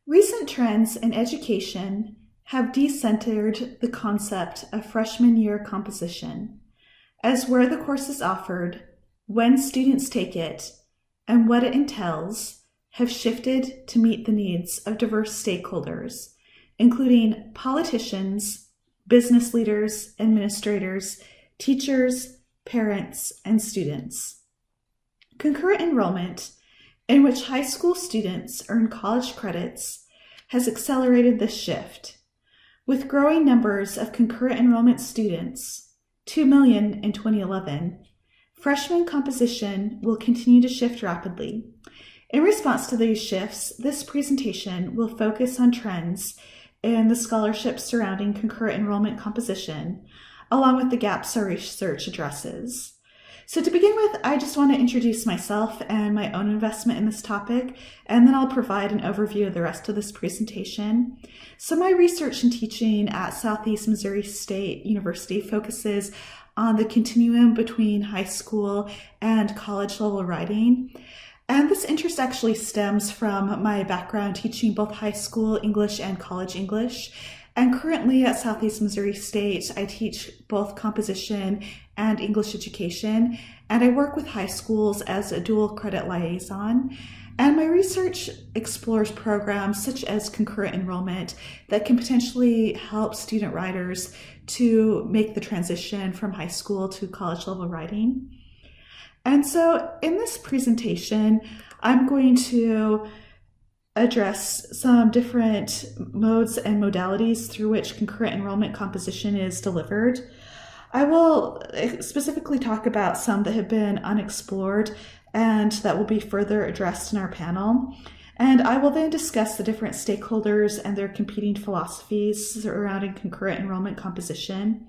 Recent trends in education have decentered the concept of freshman year composition, as where the course is offered, when students take it, and what it entails have shifted to meet the needs of diverse stakeholders, including politicians, business leaders, administrators, teachers, parents, and students. Concurrent enrollment, in which high school students earn college credits, has accelerated this shift. With growing numbers of concurrent enrollment students, 2 million in 2011, freshman composition will continue to shift rapidly. In response to these shifts, this presentation will focus on trends in the scholarship surrounding concurrent enrollment composition, along with the gaps our research addresses. So to begin with, I just want to introduce myself and my own investment in this topic, and then I'll provide an overview of the rest of this presentation. So my research and teaching at Southeast Missouri State University focuses on the continuum between high school and college level writing. And this interest actually stems from my background teaching both high school English and college English. And currently at Southeast Missouri State, I teach both composition and English education, and I work with high schools as a dual credit liaison. And my research explores programs such as concurrent enrollment that can potentially help student writers to make the transition from high school to college level writing. And so in this presentation, I'm going to address some different modes and modalities through which concurrent enrollment composition is delivered. I will specifically talk about some that have been unexplored and that will be further addressed in our panel. And I will then discuss the different stakeholders and their competing philosophies surrounding concurrent enrollment composition.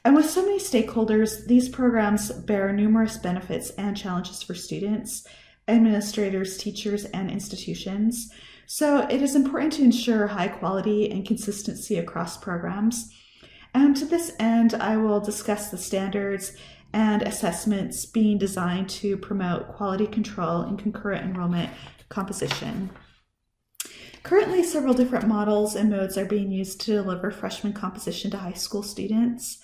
And with so many stakeholders, these programs bear numerous benefits and challenges for students, administrators, teachers, and institutions. So it is important to ensure high quality and consistency across programs. And to this end, I will discuss the standards and assessments being designed to promote quality control in concurrent enrollment composition. Currently, several different models and modes are being used to deliver freshman composition to high school students.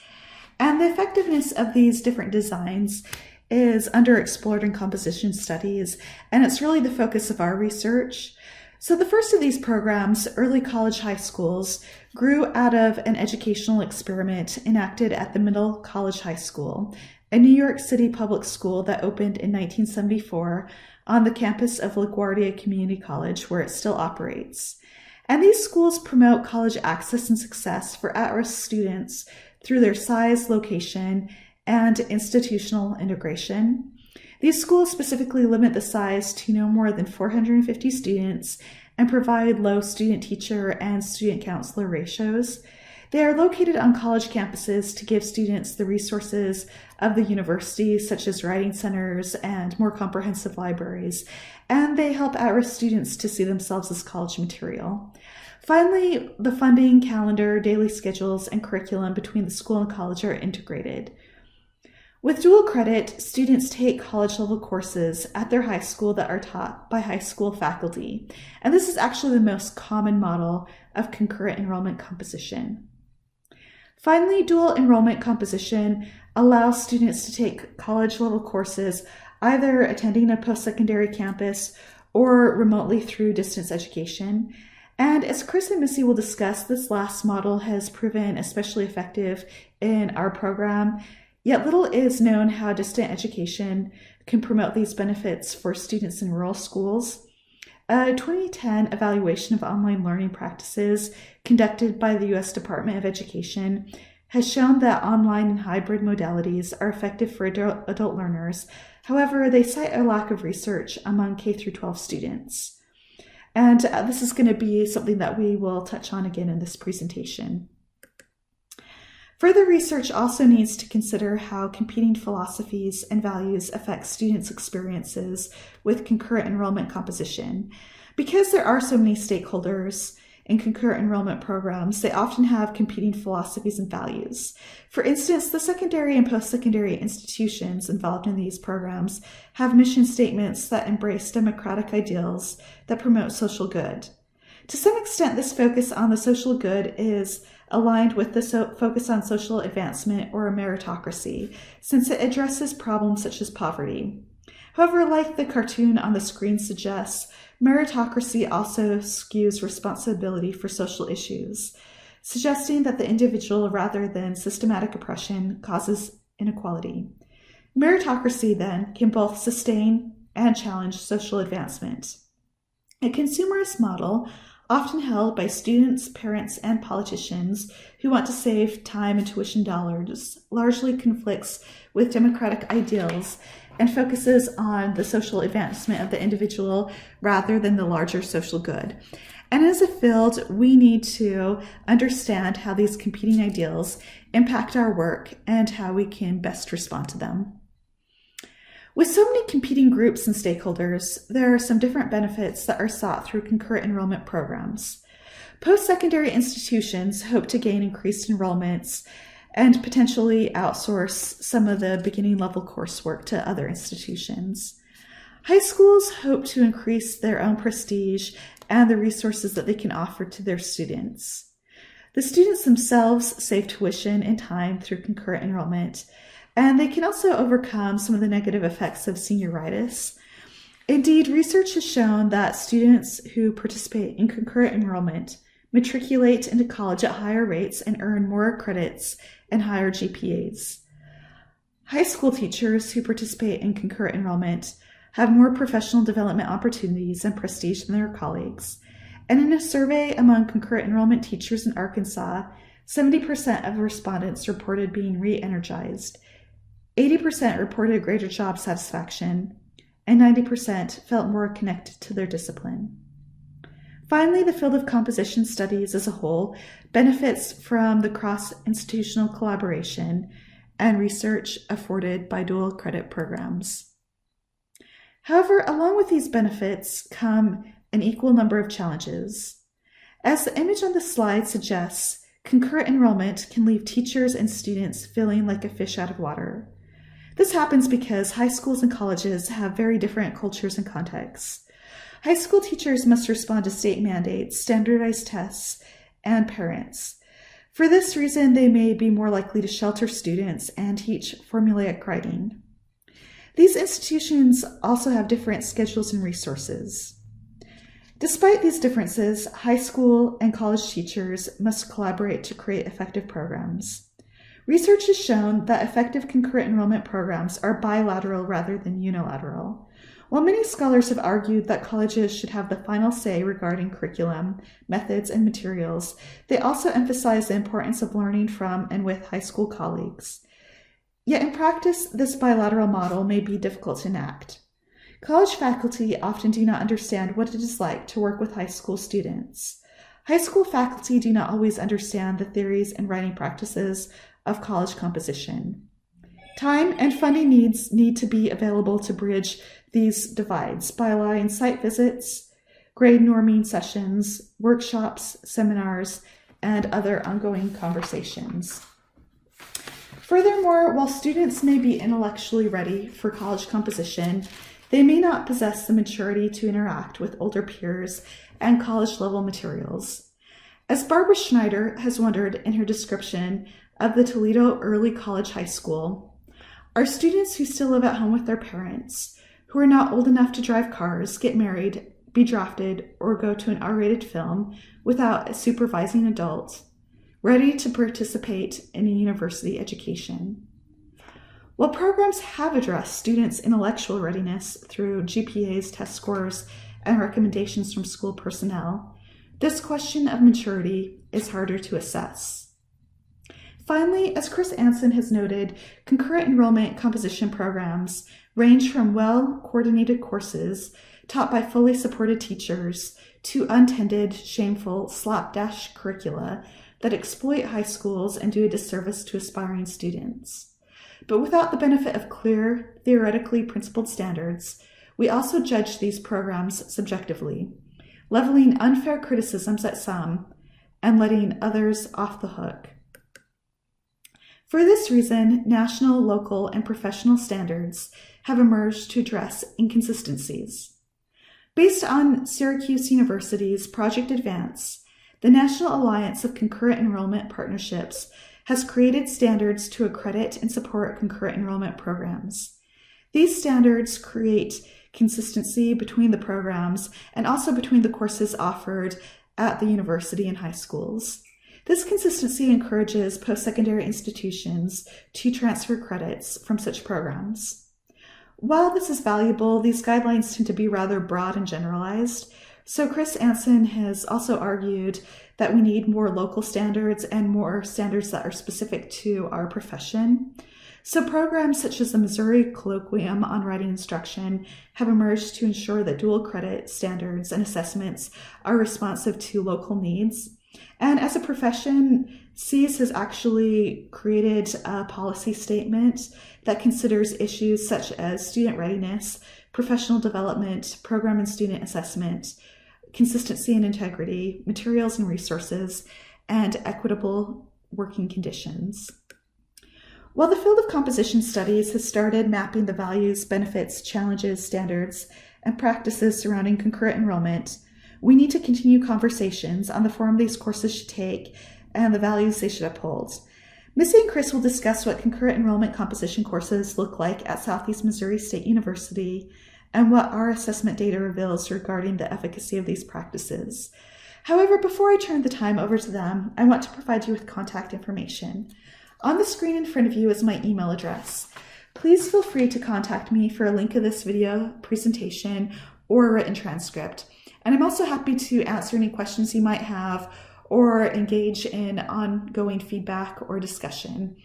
And the effectiveness of these different designs is underexplored in composition studies, and it's really the focus of our research. So the first of these programs, Early College High Schools, grew out of an educational experiment enacted at the Middle College High School, a New York City public school that opened in 1974 on the campus of LaGuardia Community College, where it still operates. And these schools promote college access and success for at-risk students through their size, location, and institutional integration. These schools specifically limit the size to no more than 450 students and provide low student-teacher and student-counselor ratios. They are located on college campuses to give students the resources of the university, such as writing centers and more comprehensive libraries, and they help at-risk students to see themselves as college material. Finally, the funding, calendar, daily schedules, and curriculum between the school and college are integrated. With dual credit, students take college-level courses at their high school that are taught by high school faculty, and this is actually the most common model of concurrent enrollment composition. Finally, dual enrollment composition allows students to take college-level courses either attending a post-secondary campus or remotely through distance education. And as Chris and Missy will discuss, this last model has proven especially effective in our program. Yet little is known how distant education can promote these benefits for students in rural schools. A 2010 evaluation of online learning practices conducted by the U.S. Department of Education has shown that online and hybrid modalities are effective for adult learners. However, they cite a lack of research among K-12 students. And this is going to be something that we will touch on again in this presentation. Further research also needs to consider how competing philosophies and values affect students' experiences with concurrent enrollment composition. Because there are so many stakeholders in concurrent enrollment programs, they often have competing philosophies and values. For instance, the secondary and post-secondary institutions involved in these programs have mission statements that embrace democratic ideals that promote social good. To some extent, this focus on the social good is aligned with the focus on social advancement or meritocracy, since it addresses problems such as poverty. However, like the cartoon on the screen suggests, meritocracy also skews responsibility for social issues, suggesting that the individual rather than systematic oppression causes inequality. Meritocracy, then, can both sustain and challenge social advancement. A consumerist model, often held by students, parents, and politicians who want to save time and tuition dollars, largely conflicts with democratic ideals and focuses on the social advancement of the individual rather than the larger social good. And as a field, we need to understand how these competing ideals impact our work and how we can best respond to them. With so many competing groups and stakeholders, there are some different benefits that are sought through concurrent enrollment programs. Post-secondary institutions hope to gain increased enrollments and potentially outsource some of the beginning level coursework to other institutions. High schools hope to increase their own prestige and the resources that they can offer to their students. The students themselves save tuition and time through concurrent enrollment, and they can also overcome some of the negative effects of senioritis. Indeed, research has shown that students who participate in concurrent enrollment matriculate into college at higher rates and earn more credits and higher GPAs. High school teachers who participate in concurrent enrollment have more professional development opportunities and prestige than their colleagues. And in a survey among concurrent enrollment teachers in Arkansas, 70% of respondents reported being re-energized, 80% reported greater job satisfaction, and 90% felt more connected to their discipline. Finally, the field of composition studies as a whole benefits from the cross-institutional collaboration and research afforded by dual credit programs. However, along with these benefits come an equal number of challenges. As the image on the slide suggests, concurrent enrollment can leave teachers and students feeling like a fish out of water. This happens because high schools and colleges have very different cultures and contexts. High school teachers must respond to state mandates, standardized tests, and parents. For this reason, they may be more likely to shelter students and teach formulaic writing. These institutions also have different schedules and resources. Despite these differences, high school and college teachers must collaborate to create effective programs. Research has shown that effective concurrent enrollment programs are bilateral rather than unilateral. While many scholars have argued that colleges should have the final say regarding curriculum, methods, and materials, they also emphasize the importance of learning from and with high school colleagues. Yet in practice, this bilateral model may be difficult to enact. College faculty often do not understand what it is like to work with high school students. High school faculty do not always understand the theories and writing practices of college composition. Time and funding need to be available to bridge these divides by allowing site visits, grade norming sessions, workshops, seminars, and other ongoing conversations. Furthermore, while students may be intellectually ready for college composition, they may not possess the maturity to interact with older peers and college-level materials. As Barbara Schneider has wondered in her description of the Toledo Early College High School, are students who still live at home with their parents, who are not old enough to drive cars, get married, be drafted, or go to an R-rated film without a supervising adult, ready to participate in a university education. While programs have addressed students' intellectual readiness through GPAs, test scores, and recommendations from school personnel, this question of maturity is harder to assess. Finally, as Chris Anson has noted, concurrent enrollment composition programs range from well-coordinated courses taught by fully supported teachers to untended, shameful, slapdash curricula that exploit high schools and do a disservice to aspiring students. But without the benefit of clear, theoretically principled standards, we also judge these programs subjectively, leveling unfair criticisms at some and letting others off the hook. For this reason, national, local, and professional standards have emerged to address inconsistencies. Based on Syracuse University's Project Advance, the National Alliance of Concurrent Enrollment Partnerships has created standards to accredit and support concurrent enrollment programs. These standards create consistency between the programs and also between the courses offered at the university and high schools. This consistency encourages post-secondary institutions to transfer credits from such programs. While this is valuable, these guidelines tend to be rather broad and generalized. So Chris Anson has also argued that we need more local standards and more standards that are specific to our profession. So programs such as the Missouri Colloquium on Writing Instruction have emerged to ensure that dual credit standards and assessments are responsive to local needs. And as a profession, SEAS has actually created a policy statement that considers issues such as student readiness, professional development, program and student assessment, consistency and integrity, materials and resources, and equitable working conditions. While the field of composition studies has started mapping the values, benefits, challenges, standards, and practices surrounding concurrent enrollment, we need to continue conversations on the form these courses should take and the values they should uphold. Missy and Chris will discuss what concurrent enrollment composition courses look like at Southeast Missouri State University and what our assessment data reveals regarding the efficacy of these practices. However, before I turn the time over to them, I want to provide you with contact information. On the screen in front of you is my email address. Please feel free to contact me for a link of this video presentation or a written transcript. And I'm also happy to answer any questions you might have or engage in ongoing feedback or discussion.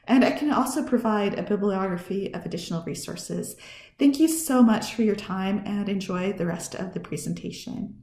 And I can also provide a bibliography of additional resources. Thank you so much for your time and enjoy the rest of the presentation.